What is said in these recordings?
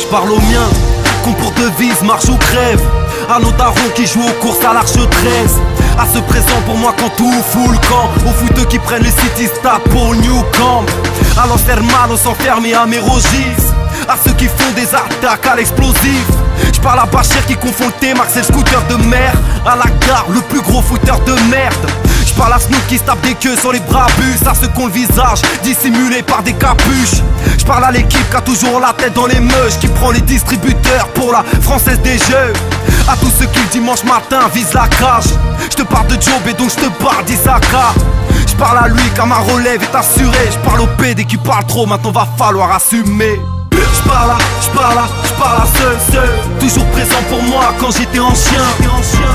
parle aux miens, qu'on pour devise marche ou crève. À nos darons qui jouent aux courses à l'Arche 13. À ce présent pour moi quand tout fout le camp. Aux fouteux qui prennent le City Stade pour le New Camp. À los hermanos enfermés à Mérogis. À ceux qui font des attaques à l'explosif. J'parle à Bachir qui confond le T-Max et le scooter de mer. À la gare, le plus gros fouteur de merde. J'parle à Snoop qui se tape des queues sur les brabus. À ceux qui ont le visage dissimulé par des capuches. J'parle à l'équipe qui a toujours la tête dans les meuches, qui prend les distributeurs pour la Française des Jeux. À tous ceux qui le dimanche matin visent la cage. J'te parle de Job et donc j'te parle d'Isaka. J'parle à lui car ma relève est assurée. J'parle au PD qui parle trop, maintenant va falloir assumer. J'parle à ceux toujours présents pour moi quand j'étais en chien.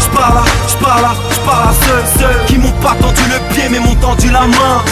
J'parle à ceux qui m'ont pas tendu le pied mais m'ont tendu la main.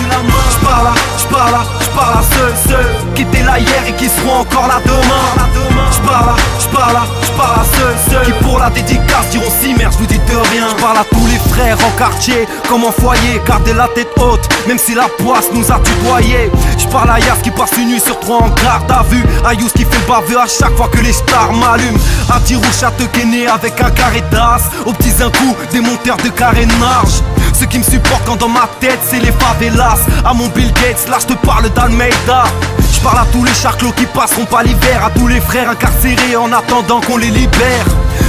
J'parle à ceux qui étaient là hier et qui seront encore là demain. J'parle à ceux qui pour la dédicace diront si merde, je vous dis de rien. J'parle à tous les frères en quartier comme en foyer, garder la tête haute même si la poisse nous a tutoyés. J'parle à Yas qui passe une nuit sur 3 en garde à vue. À Yous qui fait le baveux à chaque fois que les stars m'allument. À Tirou Château qui est né avec un carré d'as. Aux petits incous des monteurs de carénage. Ceux qui me supportent quand dans ma tête c'est les favelas. À mon Bill Gates là je te parle d'Almeida. J'parle à tous les charclos qui passeront pas l'hiver. À tous les frères incarcérés en attendant qu'on les libère.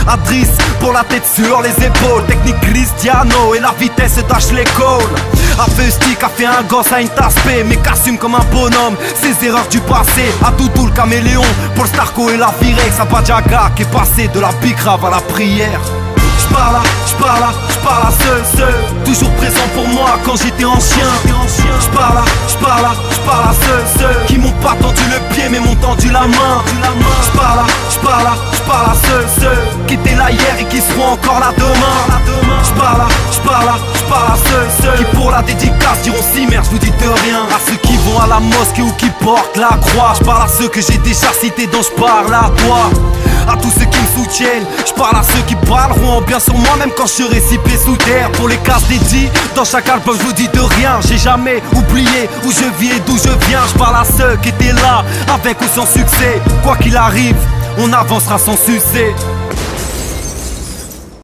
À Driss pour la tête sur les épaules. Technique Cristiano et la vitesse d'Ashley Cole. À Fusty qui a fait un gosse à une tasse P mais qu'assume comme un bonhomme ses erreurs du passé. À Toutou le caméléon pour le Starco et la Virex. À Badjaga qui est passé de la bicrave à la prière. J'parle à ceux toujours présents pour moi quand j'étais en chien. J'parle à ceux qui m'ont pas tendu le pied mais m'ont tendu la main. J'parle à ceux qui étaient là hier et qui seront encore là demain. J'parle à ceux qui pour la dédicace diront si merde, je vous dis de rien. À ceux qui vont à la mosquée ou qui portent la croix. J'parle à ceux que j'ai déjà cités dont j'parle à toi. À tous ceux qui me soutiennent, j'parle à ceux qui parleront bien sur moi même quand je serai si pieds sous terre. Pour les cases dédiées, dans chaque album je vous dis de rien. J'ai jamais oublié où je vis et d'où je viens. J'parle à ceux qui étaient là, avec ou sans succès. Quoi qu'il arrive, on avancera sans succès.